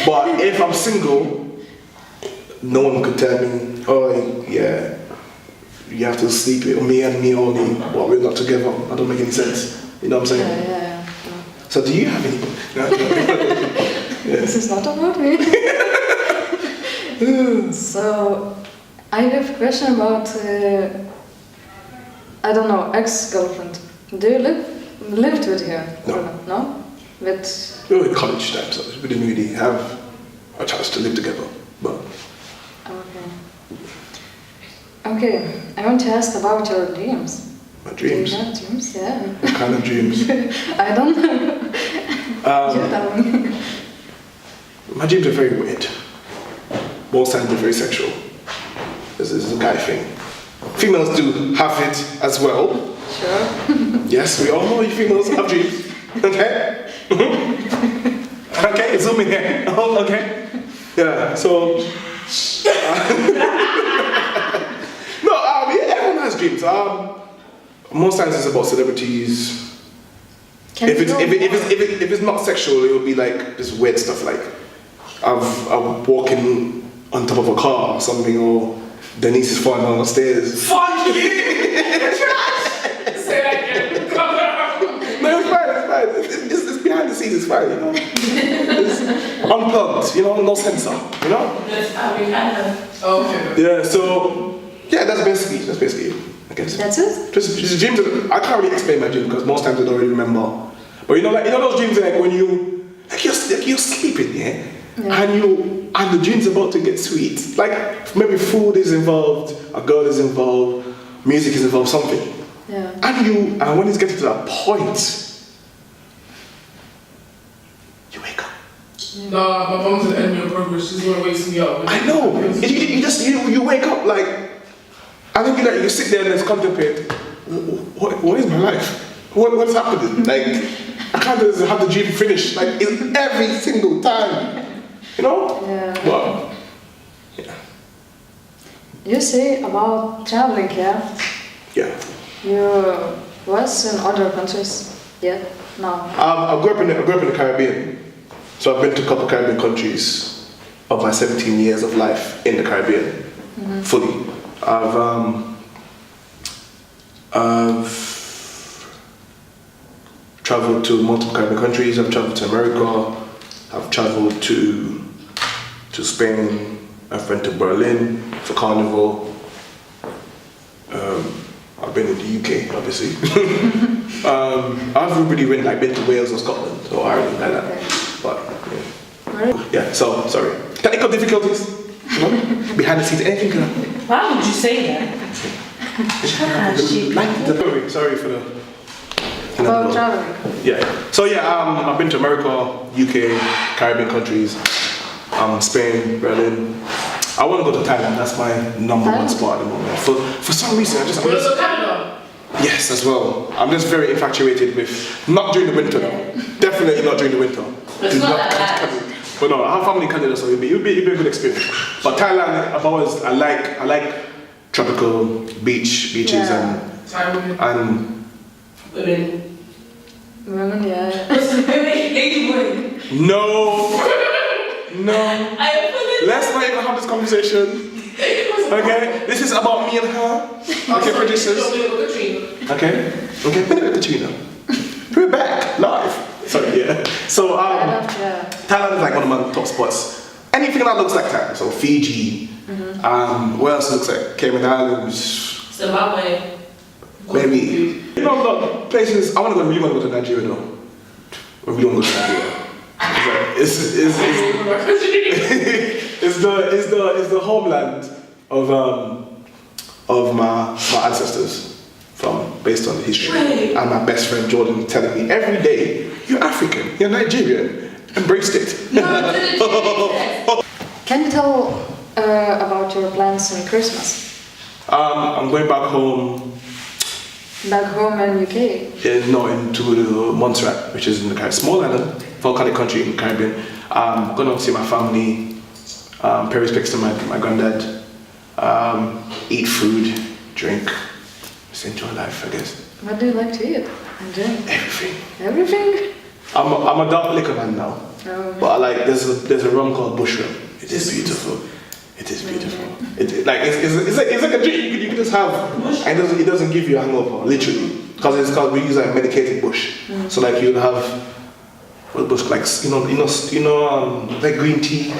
But if I'm single, no one could tell me, oh yeah, you have to sleep with me and me only, but we're not together. That don't make any sense. You know what I'm saying? Yeah. So do you have any? This is not about me. So, I have a question about, I don't know, ex-girlfriend. Do you lived with her? No. No? With... We were in college time, so we didn't really have a chance to live together. But Okay, I want to ask about your dreams. My dreams? Do you have dreams? Yeah. What kind of dreams? I don't know. You tell me. My dreams are very weird. Most times they're very sexual. This is a guy thing. Females do have it as well. Sure. Yes, we all know you females have dreams. Okay? Okay, zoom in here. Oh, okay. Yeah, so. Everyone has dreams. Most times it's about celebrities. If it's not sexual, it will be like this weird stuff like I'm walking on top of a car or something, or Denise is falling down the stairs. Fuck you! Trash! Say that again. No, it's fine. It's behind the scenes. It's fine, you know. It's unplugged, you know, no sensor, you know. That's how we kind of. Oh, okay. Yeah. So that's basically it, I guess. That's it. Just dreams. I can't really explain my dream because most times I don't really remember. But you know those dreams like when you're sleeping, yeah. And the dream's about to get sweet. Like maybe food is involved, a girl is involved, music is involved, something. Yeah. And when it's getting to that point, you wake up. Nah, my mom's an enemy of progress. She's gonna wake me up. I know. You wake up like, I think you sit there and just contemplate. What is my life? What's happening? Like I can't just have the dream finish. Like it's every single time. You know? Yeah. But, yeah. You say about traveling, yeah? Yeah. You was in other countries? Yeah? No. I grew up in the Caribbean. So I've been to a couple Caribbean countries of my 17 years of life in the Caribbean. Fully. I've traveled to multiple Caribbean countries. I've traveled to America. I've traveled to Spain. I've been to Berlin for Carnival. I've been in the UK, obviously. I haven't really been to Wales or Scotland or Ireland like that. But yeah. So sorry. Technical difficulties. You know? Behind the scenes, anything can happen. Why would you say that? Sorry for the. About traveling. Yeah. So I've been to America, UK, Caribbean countries, Spain, Berlin. I want to go to Thailand. That's my number one spot at the moment. For some reason, I'm just. Canada? Yes, as well. I'm just very infatuated with not during the winter though. Definitely not during the winter. It's not that bad. But no, I have family in Canada, so it'll be a good experience. But Thailand, I like tropical beaches And Women, yeah. no. Let's not even have this conversation. Okay? This is about me and her. Okay, producers. Okay? Katrina. We're back, live. Sorry, yeah. So, Thailand is like one of my top spots. Anything that looks like Thailand. So, Fiji. Where else looks like Cayman Islands? Zimbabwe. Maybe. You know, the places, I want to go to Nigeria though. I really want to go to Nigeria. It's the homeland of my ancestors based on the history. And my best friend Jordan telling me every day, you're African, you're Nigerian, embraced it. Can you tell about your plans in Christmas? I'm going back home. Back home in UK? Into Montserrat, which is in the small island, volcanic country in the Caribbean. I'm going to see my family, pay respects to my granddad, eat food, drink, just enjoy life, I guess. What do you like to eat and drink? Everything. Everything? I'm a dark liquor man now, but I like there's a rum called Bush Rum. It is beautiful. It is beautiful. It's like a drink you can just have, and it doesn't give you a hangover, literally, because we use like medicated bush. So like you'll have bush like like green tea,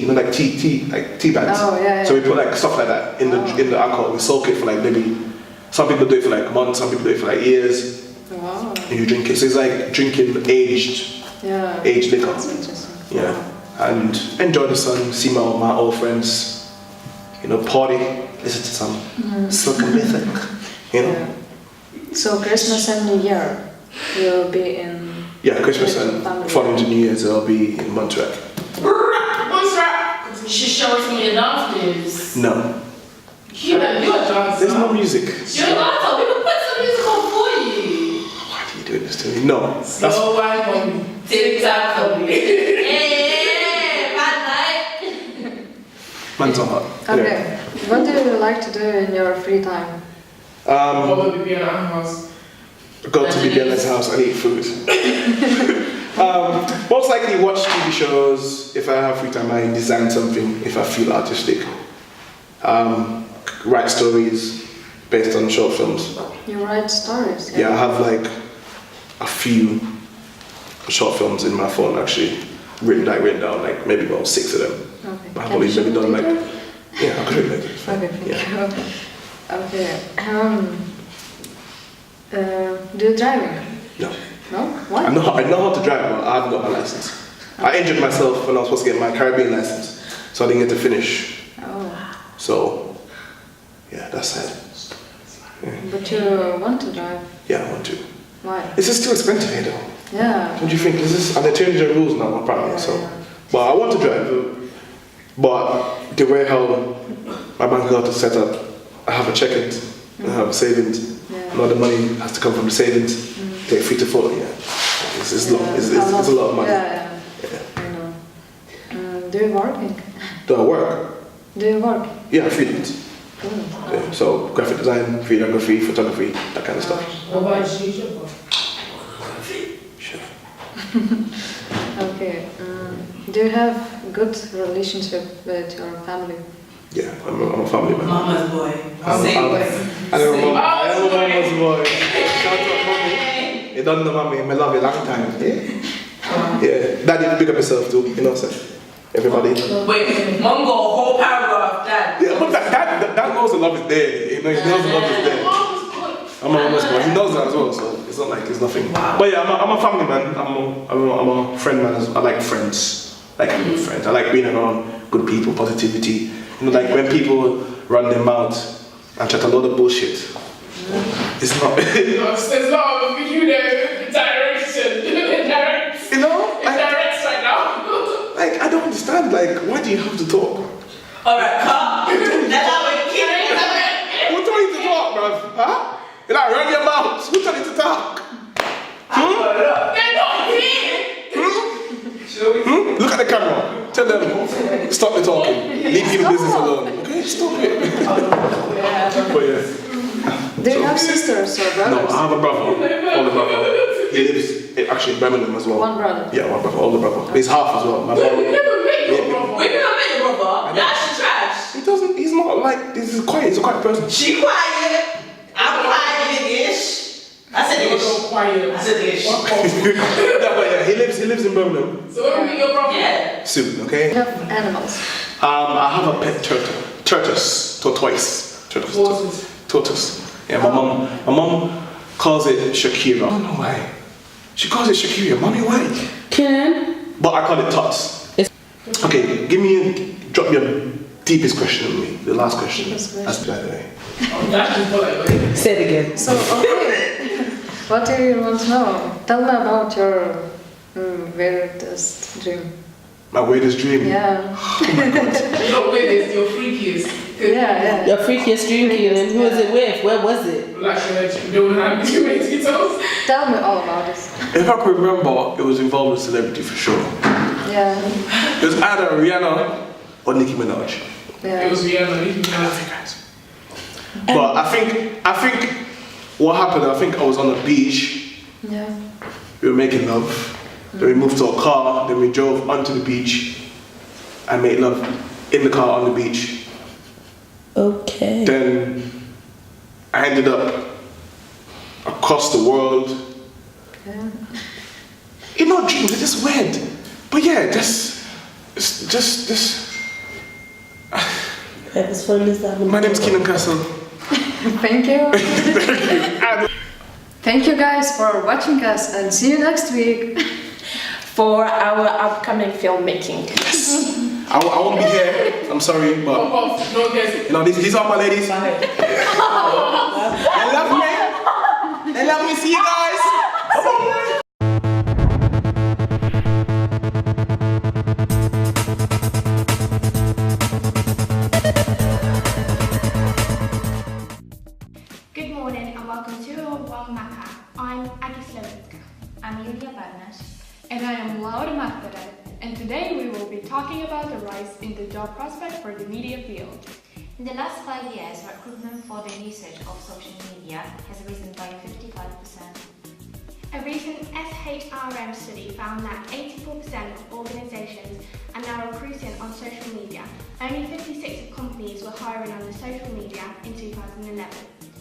like tea, like tea bags. Oh, yeah. So we put like stuff like that in the alcohol. We soak it for like maybe some people do it for like months, some people do it for like years. Wow. And you drink it. So it's like drinking aged liquor. That's interesting. Yeah. And enjoy the sun, see my old friends, party, listen to some Silk and Mythic, Yeah. So Christmas and New Year, you'll be in... Yeah, Christmas and following to New Year's, I'll be in Montserrat. You should show us some of your dance moves. No. You're a dancer. There's no music. You're a dancer. We can put some music on for you. Why are you doing this to me? No. Slow wine for me. TikTok for me. Man's on hot. Okay. Yeah. What do you like to do in your free time? Go to Bibiana's house. Go to Bibiana's house and eat food. Most likely watch TV shows. If I have free time, I design something if I feel artistic. Write stories based on short films. You write stories? Yeah, I have like a few short films in my phone actually, written down, like maybe about 6 of them. Okay. But I've only maybe done like, yeah, I could read it. Okay, thank you. Okay. Do you drive? No. No? Why? I know how to drive, but I haven't got my license. I injured myself when I was supposed to get my Caribbean license, so I didn't get to finish. Oh. So, yeah, that's sad. Yeah. But you want to drive? Yeah, I want to. Why? It's just too expensive here though. Yeah. What do you think? And they changed the rules now, apparently. So, but I want to drive. But the way how my bank account is set up, I have a checking, I have a savings. And all the money has to come from the savings. Take 3 to 4. Yeah, it's long. It's a lot of money. Yeah. I know. Do you work? Do I work? Do you work? Yeah, freelance. Yeah, so graphic design, videography, photography, that kind of stuff. What about you? Sure. Okay. Do you have good relationship with your family? Yeah, I'm a family man. Mama's boy. I'm a mama's boy. Shout out mommy. You don't know mommy, I love you long time. Yeah, daddy pick up yourself too, sir. Everybody. Wait, mom got a whole paragraph, dad. Yeah, but that knows the love is there. He knows the love is there. I'm a mama's boy. He knows that as well, so it's not like it's nothing. Wow. But yeah, I'm a family man. I'm a friend man. I like friends. I like good friends. I like being around good people, positivity. Like when people run their mouth and chat a lot of bullshit. It's not. There's a lot of direction. Direct right now. Like I don't understand. Like why do you have to talk? Alright, come. Who told you to talk, bruv? Huh? You like run your mouth. Who told you to talk? They're not here. Look at the camera. Tell them, stop the talking. Leave your business alone. Okay, stop it. But yeah. Do you have sisters or brothers? No, I have a brother, older brother. He lives actually in Birmingham as well. One brother? Yeah, one brother, older brother. He's half as well. My brother. We never met your brother. That's trash. He doesn't, he's not like, he's quiet, he's a quiet person. She quiet. I'm quiet-ish. I said ish. Quiet. I said ish. No, but yeah, he lives in Birmingham. So when we meet your brother? Yeah. Soon, okay? You have animals? I have a pet turtle. Tortoise. Tortoise. Yeah, my mom calls it Shakira. I don't know why. She calls it Shakira. Mommy, why? Ken? But I call it Tots. Okay, drop your deepest question on me. The last question. That's by the way. Say it again. So, okay. What do you want to know? Tell me about your weirdest dream. My weirdest dream? Yeah. Not weirdest, your freakiest. Yeah. Your freakiest dream, Keelan. Who was it with? Where was it? Like, you don't have too many details. Tell me all about it. If I could remember, it was involved with celebrity for sure. Yeah. It was either Rihanna or Nicki Minaj. Yeah. It was Rihanna, Nicki Minaj. But I think what happened, I think I was on the beach. Yeah. We were making love. Then we moved to a car, then we drove onto the beach and made love in the car on the beach. Okay. Then I ended up across the world. Yeah. You know, dreams are just weird. But yeah, just. My name's Keenan Castle. Thank you. Thank you guys for watching us and see you next week for our upcoming filmmaking. Yes. I won't be here. I'm sorry, but you know these are my ladies. They love me. They love me. See you guys. Bye-bye. Good morning and welcome to Wong Maka. I'm Aggie Slovenska. I'm Julia Barnas. And I am Laura Martere. And today we will be talking about the rise in the job prospect for the media field. In the last 5 years, recruitment for the usage of social media has risen by 55%. A recent SHRM study found that 84% of organisations are now recruiting on social media. Only 56 of companies were hiring on the social media in 2011.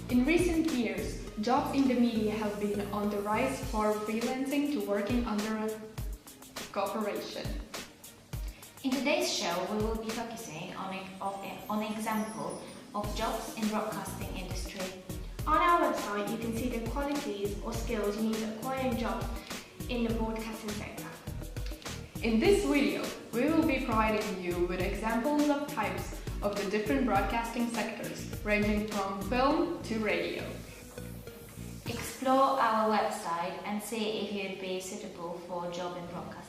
In recent years, jobs in the media have been on the rise for freelancing to working under a corporation. In today's show, we will be focusing on an example of jobs in broadcasting industry. On our website, you can see the qualities or skills you need to acquire a job in the broadcasting sector. In this video, we will be providing you with examples of types of the different broadcasting sectors, ranging from film to radio. Explore our website and see if you'd be suitable for a job in broadcasting.